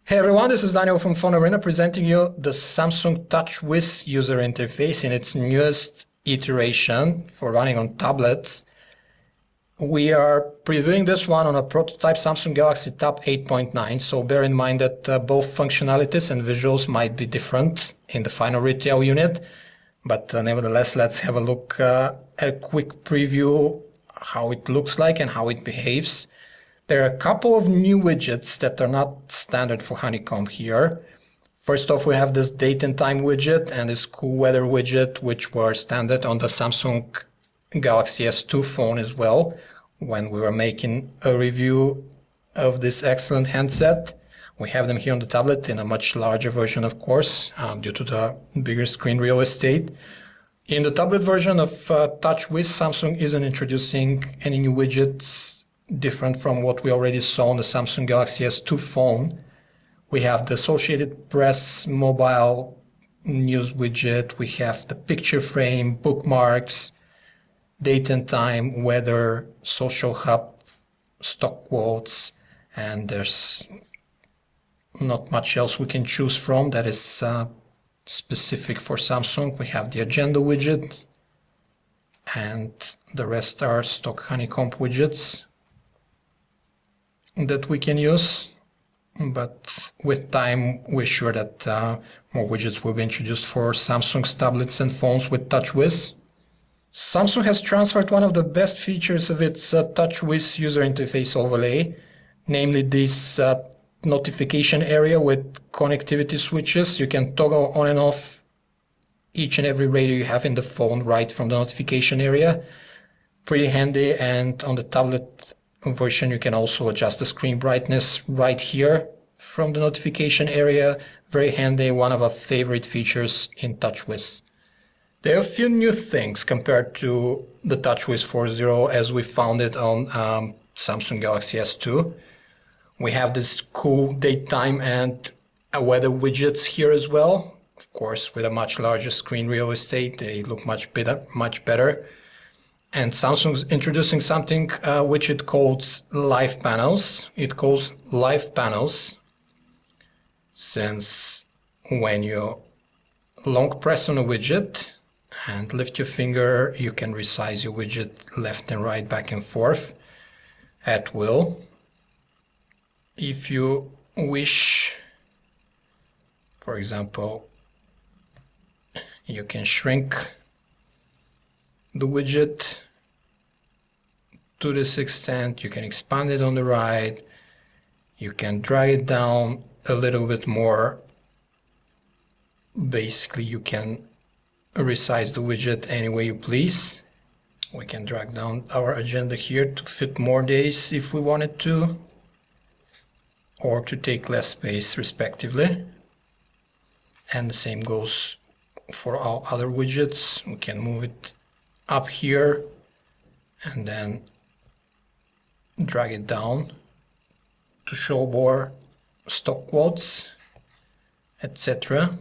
Hey everyone, this is Daniel from PhoneArena presenting you the Samsung TouchWiz user interface in its newest iteration for running on tablets. We are previewing this one on a prototype Samsung Galaxy Tab 8.9, so bear in mind that both functionalities and visuals might be different in the final retail unit, but nevertheless, let's have a look at a quick preview how it looks like and how it behaves. There are a couple of new widgets that are not standard for Honeycomb here. First off, we have this date and time widget and this cool weather widget, which were standard on the Samsung Galaxy S2 phone as well, when we were making a review of this excellent handset. We have them here on the tablet in a much larger version, of course, due to the bigger screen real estate. In the tablet version of TouchWiz, Samsung isn't introducing any new widgets different from what we already saw on the Samsung Galaxy S2 phone. We have the Associated Press mobile news widget, we have the picture frame, bookmarks, date and time, weather, social hub, stock quotes, and there's not much else we can choose from that is specific for Samsung. We have the agenda widget, and the rest are stock Honeycomb widgets that we can use, but with time we're sure that more widgets will be introduced for Samsung's tablets and phones with TouchWiz. Samsung has transferred one of the best features of its TouchWiz user interface overlay, namely this notification area with connectivity switches. You can toggle on and off each and every radio you have in the phone right from the notification area. Pretty handy, and on the tablet version you can also adjust the screen brightness right here from the notification area. Very handy, one of our favorite features in TouchWiz. There are a few new things compared to the TouchWiz 4.0 as we found it on Samsung Galaxy S2. We have this cool date, time and weather widgets here as well. Of course, with a much larger screen real estate, they look much better. And Samsung's introducing something which it calls live panels. It calls live panels since when you long press on a widget and lift your finger, you can resize your widget left and right, back and forth at will. If you wish, for example, you can shrink the widget to this extent, you can expand it on the right, you can drag it down a little bit more. Basically, you can resize the widget any way you please. We can drag down our agenda here to fit more days if we wanted to, or to take less space respectively. And the same goes for all other widgets. We can move it up here and then drag it down to show more stock quotes, etc.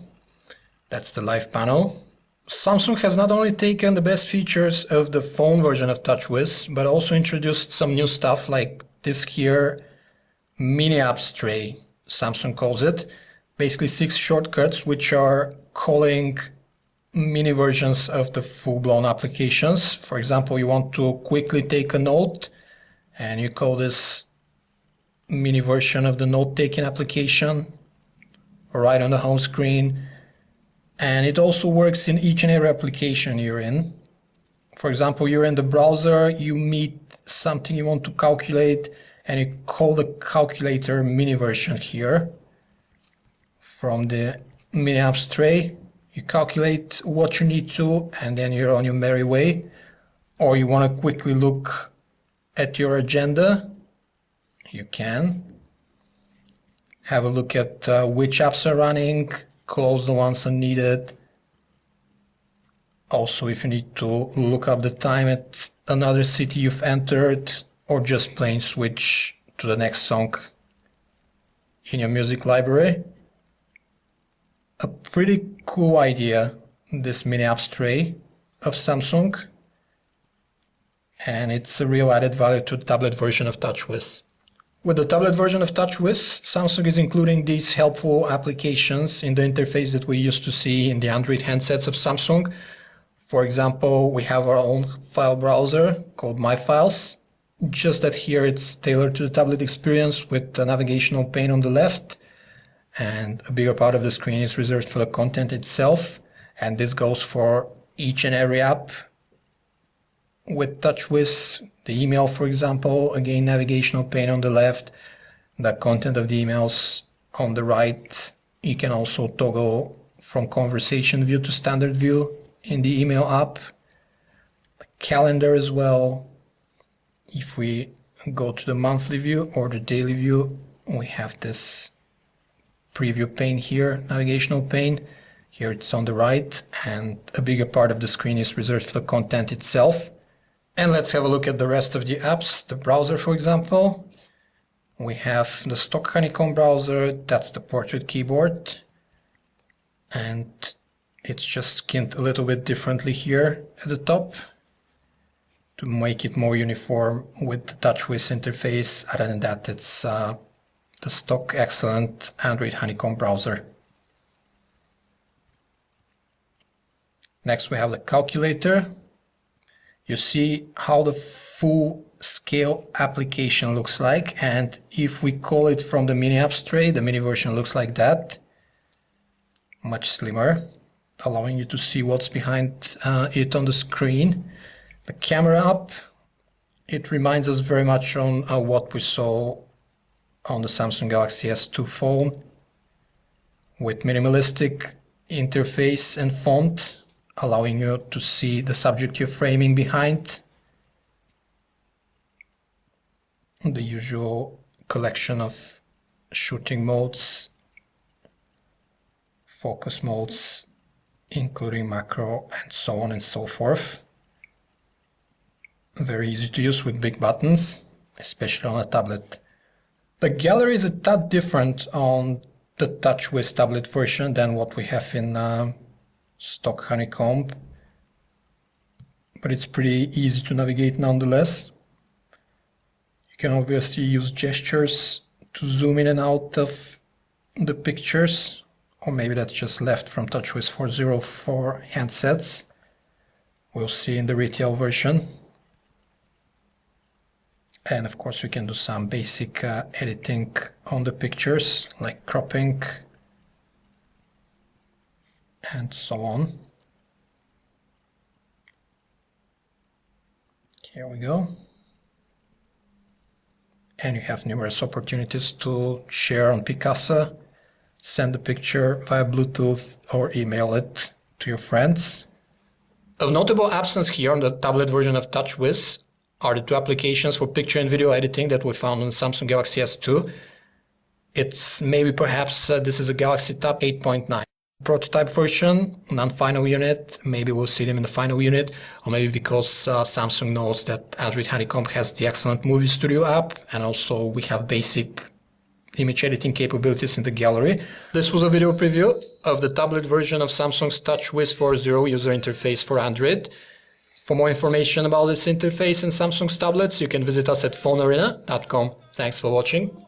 That's the live panel. Samsung has not only taken the best features of the phone version of TouchWiz, but also introduced some new stuff like this here, mini apps tray, Samsung calls it. Basically 6 shortcuts which are calling mini versions of the full-blown applications. For example, you want to quickly take a note and you call this mini version of the note-taking application right on the home screen. And it also works in each and every application you're in. For example, you're in the browser, you meet something you want to calculate, and you call the calculator mini version here from the mini apps tray. You calculate what you need to, and then you're on your merry way. Or you want to quickly look at your agenda, you can. Have a look at which apps are running, close the ones unneeded. Also, if you need to look up the time at another city you've entered, or just plain switch to the next song in your music library. A pretty cool idea, this mini apps tray of Samsung, and it's a real added value to the tablet version of TouchWiz. With the tablet version of TouchWiz, Samsung is including these helpful applications in the interface that we used to see in the Android handsets of Samsung. For example, we have our own file browser called My Files, just that here it's tailored to the tablet experience with the navigational pane on the left, and a bigger part of the screen is reserved for the content itself, and this goes for each and every app. With TouchWiz, the email, for example, again, navigational pane on the left, the content of the emails on the right. You can also toggle from conversation view to standard view in the email app. The calendar as well. If we go to the monthly view or the daily view, we have this preview pane here, navigational pane. Here it's on the right, and a bigger part of the screen is reserved for the content itself. And let's have a look at the rest of the apps. The browser, for example. We have the stock Honeycomb browser, that's the portrait keyboard. And it's just skinned a little bit differently here at the top to make it more uniform with the TouchWiz interface. Other than that, it's the stock excellent Android Honeycomb browser. Next we have the calculator. You see how the full scale application looks like, and if we call it from the mini apps tray, the mini version looks like that. Much slimmer, allowing you to see what's behind it on the screen. The camera app, it reminds us very much on what we saw on the Samsung Galaxy S2 phone, with minimalistic interface and font, allowing you to see the subject you're framing behind. The usual collection of shooting modes, focus modes, including macro and so on and so forth. Very easy to use with big buttons, especially on a tablet. The gallery is a tad different on the TouchWiz tablet version than what we have in stock Honeycomb, but it's pretty easy to navigate nonetheless. You can obviously use gestures to zoom in and out of the pictures, or maybe that's just left from TouchWiz 4.0 for handsets. We'll see in the retail version. And of course we can do some basic editing on the pictures, like cropping and so on. Here we go. And you have numerous opportunities to share on Picasa, send the picture via Bluetooth, or email it to your friends. Of notable absence here on the tablet version of TouchWiz are the two applications for picture and video editing that we found on the Samsung Galaxy S2. It's maybe perhaps this is a Galaxy Tab 8.9 prototype version, non-final unit. Maybe we'll see them in the final unit, or maybe because Samsung knows that Android Honeycomb has the excellent Movie Studio app, and also we have basic image editing capabilities in the gallery. This was a video preview of the tablet version of Samsung's TouchWiz 4.0 user interface for Android. For more information about this interface and Samsung's tablets, you can visit us at PhoneArena.com. Thanks for watching.